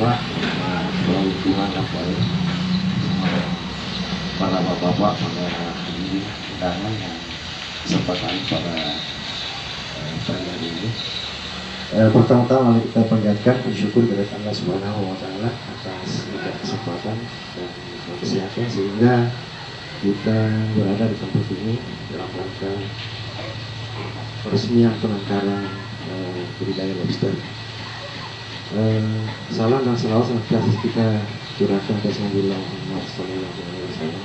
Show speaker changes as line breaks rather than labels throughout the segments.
Bapak perhubungan apa ya, para bapak-bapak, para hadirin undangan yang kesempatan pada pagi hari ini. Pertama-tama kita panjatkan bersyukur kepada Allah Subhanahu wa Ta'ala atas kesempatan dan kesehatan sehingga kita berada di tempat ini dalam rangka peresmian penangkaran budidaya lobster. Salam dan selawat senantiasa kita curahkan atas Nabi Muhammad Sallallahu Alaihi Wasallam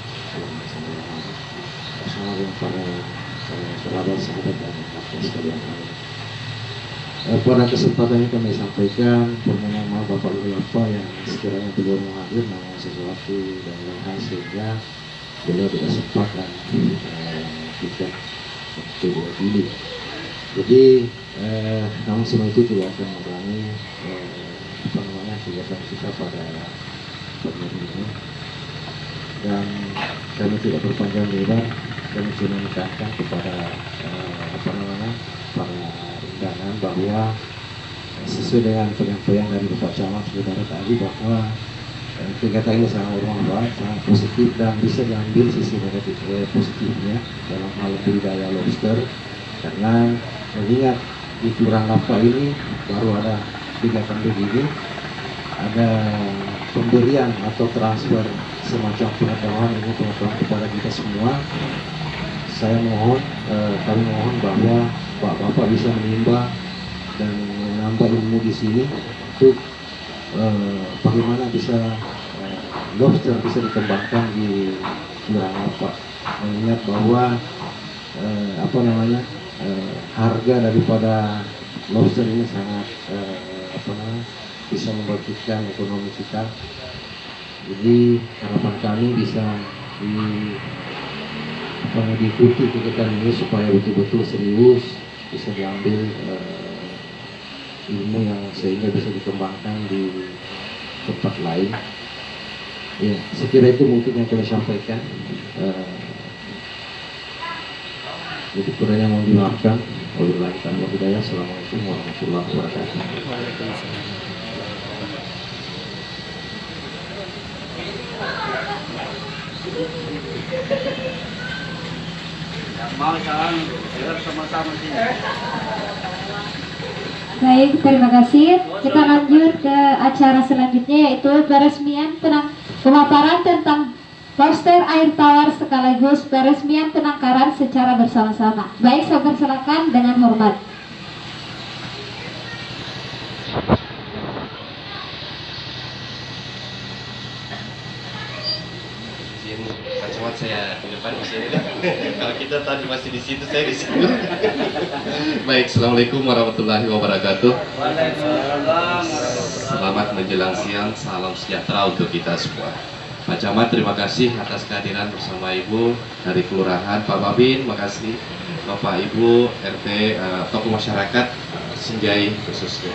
bersama dengan para sahabat dan akhwat sekalian. Pada kesempatan ini kami sampaikan permohonan maaf Bapak Ibu Bapak yang sekiranya belum hadir namun sesuatu dan lain hal sehingga beliau tidak sempat dan tidak dulu. Jadi namun semua itu tidak akan mengurangi kegiatan kita pada pagi ini, dan kami tidak berpanjang lebar. Kami cuma menekankan kepada para undangan bahwa sesuai dengan penyampaian dari Bapak Camat saudara tadi bahwa kegiatan ini sangat bermanfaat, sangat positif dan bisa diambil sisi negatif positifnya dalam hal budidaya lobster, karena mengingat di Kelurahan Lapa ini baru ada kegiatan begini, ada pemberian atau transfer semacam pengetahuan kepada kita semua. Saya mohon, kami mohon bahwa Bapak bisa menimba dan menambah ilmu di sini untuk bagaimana bisa lobster bisa dikembangkan di Kelurahan Lapa. Mengingat bahwa harga daripada lobster ini sangat bisa membangkitkan ekonomi kita. Jadi harapan kami bisa diikuti kegiatan ini supaya betul-betul serius, bisa diambil ilmu yang sehingga bisa dikembangkan di tempat lain. Ya, sekira itu mungkin yang kami sampaikan. Jadi kurangnya mohon dimaafkan. Wabillahi taufiq wal hidayah. Assalamualaikum warahmatullahi wabarakatuh.
Mau salam, sama-sama sini.
Baik, terima kasih. Kita lanjut ke acara selanjutnya yaitu peresmian pemaparan tentang lobster air tawar sekaligus peresmian penangkaran secara bersama-sama. Baik, saya persilakan dengan hormat.
Kacamata saya di depan di sini deh. Kalau kita tadi masih di situ, saya di situ. Baik, assalamualaikum warahmatullahi wabarakatuh. Selamat menjelang siang, salam sejahtera untuk kita semua. Pak Camat, terima kasih atas kehadiran bersama Ibu dari Kelurahan, Pak Babin, makasih, Bapak Ibu RT, tokoh masyarakat Sinjai khususnya.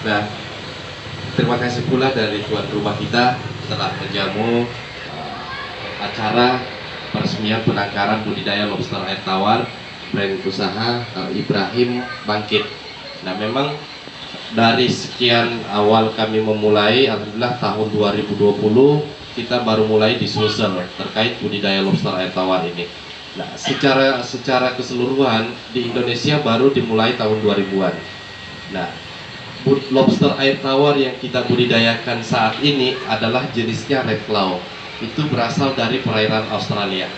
Nah, terima kasih pula dari tuan rumah kita telah menjamu acara peresmian penangkaran budidaya lobster air tawar brand usaha Ibrahim Bangkit. Nah, memang dari sekian awal kami memulai, alhamdulillah tahun 2020 kita baru mulai di Sulsel terkait budidaya lobster air tawar ini. Nah, secara keseluruhan di Indonesia baru dimulai tahun 2000-an. Nah, lobster air tawar yang kita budidayakan saat ini adalah jenisnya red claw. Itu berasal dari perairan Australia.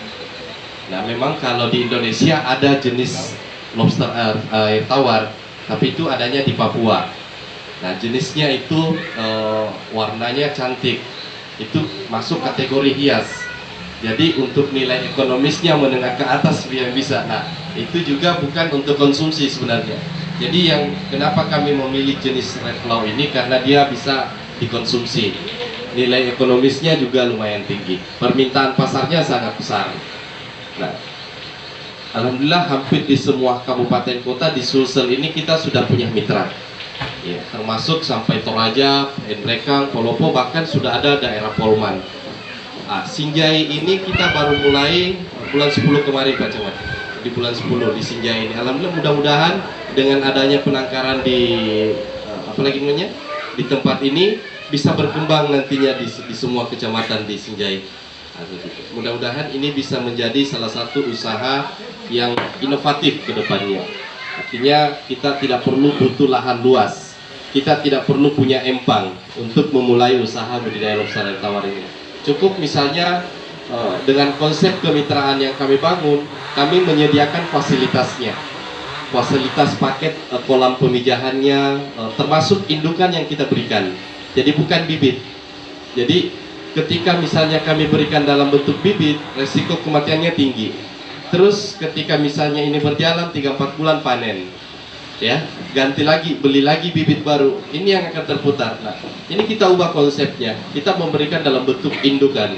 Nah, memang kalau di Indonesia ada jenis lobster air tawar, tapi itu adanya di Papua. Nah, jenisnya itu warnanya cantik, itu masuk kategori hias. Jadi untuk nilai ekonomisnya menengah ke atas yang bisa. Nah, itu juga bukan untuk konsumsi sebenarnya. Jadi yang kenapa kami memilih jenis red claw ini karena dia bisa dikonsumsi. Nilai ekonomisnya juga lumayan tinggi, permintaan pasarnya sangat besar. Nah, alhamdulillah hampir di semua kabupaten kota di Sulsel ini kita sudah punya mitra, ya, termasuk sampai Toraja, Endrekang, Polopo, bahkan sudah ada daerah Polman. Nah, Sinjai ini kita baru mulai bulan 10 kemarin Pak Camat, di bulan 10 di Sinjai ini. Alhamdulillah mudah-mudahan dengan adanya penangkaran di apa lagi namanya di tempat ini bisa berkembang nantinya di semua kecamatan di Sinjai. Nah, begitu. Mudah-mudahan ini bisa menjadi salah satu usaha yang inovatif ke depannya. Artinya kita tidak perlu butuh lahan luas, kita tidak perlu punya empang untuk memulai usaha budidaya lobster air tawar ini. Cukup misalnya dengan konsep kemitraan yang kami bangun, kami menyediakan fasilitasnya, fasilitas paket kolam pemijahannya, termasuk indukan yang kita berikan. Jadi bukan bibit. Jadi ketika misalnya kami berikan dalam bentuk bibit, resiko kematiannya tinggi. Terus ketika misalnya ini berjalan 3-4 bulan panen, ya ganti lagi, beli lagi bibit baru, ini yang akan terputar. Nah, ini kita ubah konsepnya, kita memberikan dalam bentuk indukan.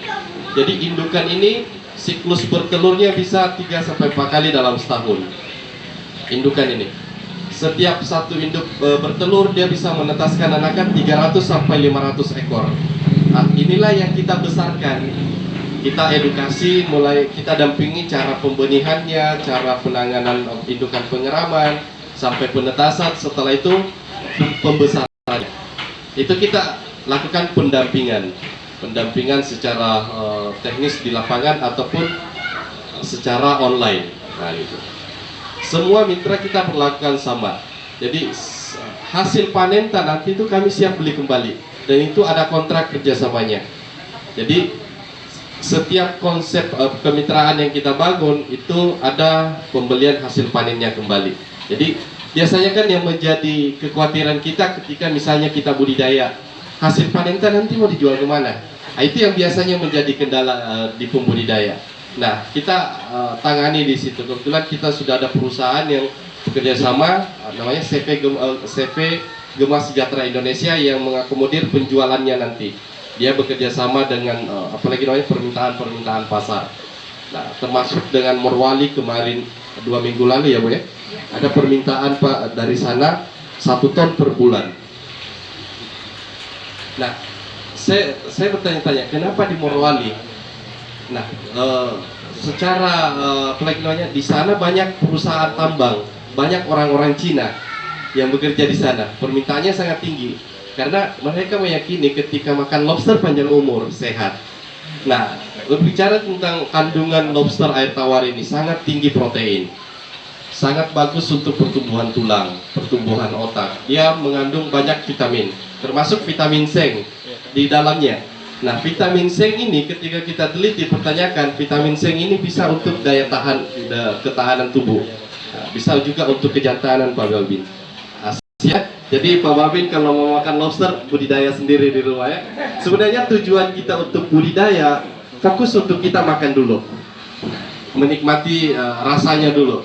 Jadi indukan ini siklus bertelurnya bisa 3-4 kali dalam setahun. Indukan ini setiap satu induk bertelur dia bisa menetaskan anakan 300-500 ekor. Nah, inilah yang kita besarkan, kita edukasi, mulai kita dampingi cara pembenihannya, cara penanganan indukan pengeraman sampai penetasan, setelah itu pembesarannya. Itu kita lakukan pendampingan secara teknis di lapangan ataupun secara online. Nah, itu semua mitra kita perlakukan sama. Jadi hasil panen nanti itu kami siap beli kembali, dan itu ada kontrak kerjasamanya. Jadi setiap konsep kemitraan yang kita bangun itu ada pembelian hasil panennya kembali. Jadi biasanya kan yang menjadi kekhawatiran kita ketika misalnya kita budidaya, hasil panen nanti mau dijual kemana? Nah, itu yang biasanya menjadi kendala di pembudidaya. Nah, kita tangani di situ. Kebetulan kita sudah ada perusahaan yang bekerja sama, namanya CV Gema Sejahtera Indonesia, yang mengakomodir penjualannya nanti. Dia bekerja sama dengan apalagi namanya permintaan pasar. Nah, termasuk dengan Morwali kemarin 2 minggu lalu ya Bu ya. Ada permintaan Pak dari sana 1 ton per bulan. Nah, saya bertanya-tanya, kenapa di Morwali? Nah, secara apalagi namanya di sana banyak perusahaan tambang, banyak orang-orang Cina yang bekerja di sana. Permintaannya sangat tinggi. Karena mereka meyakini ketika makan lobster panjang umur, sehat. Nah, berbicara tentang kandungan lobster air tawar ini sangat tinggi protein, sangat bagus untuk pertumbuhan tulang, pertumbuhan otak. Dia mengandung banyak vitamin, termasuk vitamin seng di dalamnya. Nah, vitamin seng ini ketika kita teliti pertanyakan, vitamin seng ini bisa untuk daya tahan, ketahanan tubuh. Nah, bisa juga untuk kejantanan Pak Babin. Jadi Pak Babin kalau mau makan lobster, budidaya sendiri di rumah ya. Sebenarnya tujuan kita untuk budidaya, fokus untuk kita makan dulu, menikmati rasanya dulu.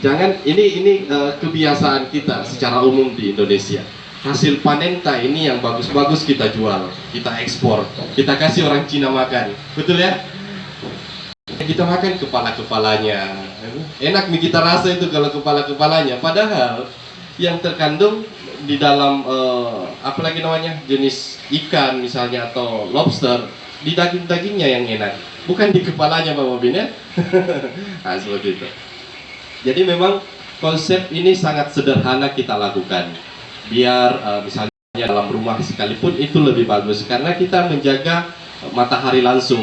Jangan, ini kebiasaan kita secara umum di Indonesia. Hasil panen ini yang bagus-bagus kita jual, kita ekspor, kita kasih orang Cina makan, betul ya? Kita makan kepala-kepalanya, enak nih kita rasa itu kalau kepala-kepalanya. Padahal yang terkandung di dalam apalagi namanya jenis ikan misalnya atau lobster, di daging-dagingnya yang enak, bukan di kepalanya Pak Bobin ya. Nah, seperti itu. Jadi memang konsep ini sangat sederhana kita lakukan, biar misalnya dalam rumah sekalipun itu lebih bagus, karena kita menjaga matahari langsung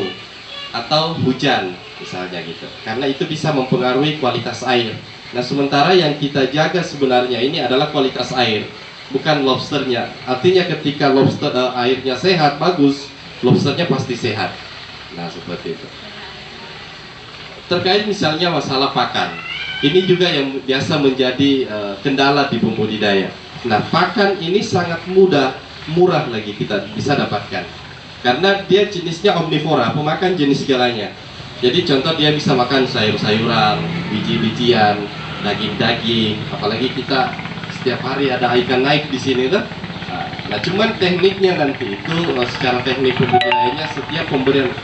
atau hujan misalnya gitu, karena itu bisa mempengaruhi kualitas air. Nah, sementara yang kita jaga sebenarnya ini adalah kualitas air, bukan lobsternya. Artinya ketika lobster airnya sehat, bagus, lobsternya pasti sehat. Nah, seperti itu. Terkait misalnya masalah pakan, ini juga yang biasa menjadi kendala di pembudidaya. Nah, pakan ini sangat murah lagi kita bisa dapatkan, karena dia jenisnya omnivora, pemakan jenis segalanya. Jadi contoh dia bisa makan sayur-sayuran, biji-bijian, daging-daging, apalagi kita setiap hari ada ikan naik di sini tuh. Nah, cuman tekniknya nanti itu secara teknik pembudidayanya, setiap pemberian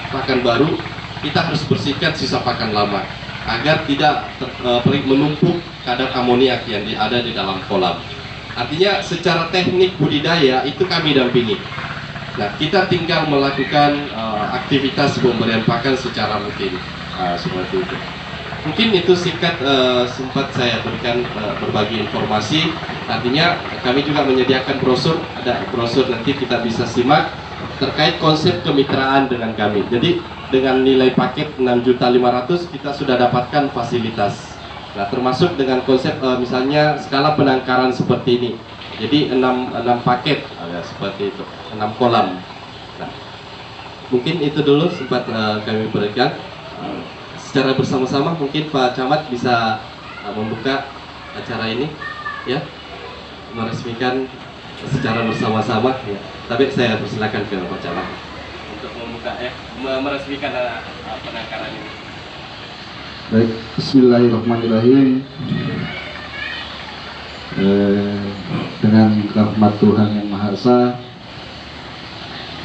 pakan baru kita harus bersihkan sisa pakan lama agar tidak menumpuk kadar amoniak yang ada di dalam kolam. Artinya secara teknik budidaya itu kami dampingi. Nah, kita tinggal melakukan aktivitas pemberian pakan secara rutin, seperti itu. Mungkin itu singkat sempat saya berikan berbagi informasi. Artinya kami juga menyediakan brosur, ada brosur nanti kita bisa simak terkait konsep kemitraan dengan kami. Jadi dengan nilai paket 6.500.000 kita sudah dapatkan fasilitas. Nah, termasuk dengan konsep misalnya skala penangkaran seperti ini. Jadi 6 paket ya, seperti itu, 6 kolam. Nah, mungkin itu dulu sempat kami berikan. Secara bersama-sama mungkin Pak Camat bisa membuka acara ini, ya, meresmikan secara bersama-sama. Ya. Tapi saya persilakan ke Pak Camat untuk membuka, meresmikan penangkaran ini.
Baik, Bismillahirrahmanirrahim. Dengan rahmat Tuhan Yang Maha Esa,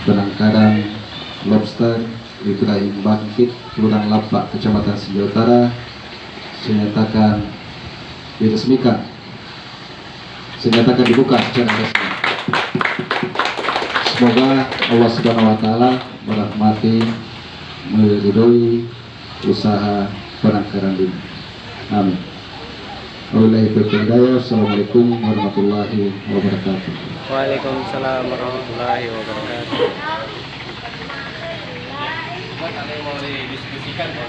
penangkaran lobster di Ibrahim Bangkit, Kelurahan Lapak, Kecamatan Sinja Utara, dinyatakan diresmikan, dinyatakan dibuka secara resmi. Semoga Allah Subhanahu Wa Taala merahmati, meridhoi usaha penangkaran ini. Amin. Assalamualaikum warahmatullahi wabarakatuh.
Waalaikumsalam warahmatullahi wabarakatuh.
Ada yang mau didiskusikan?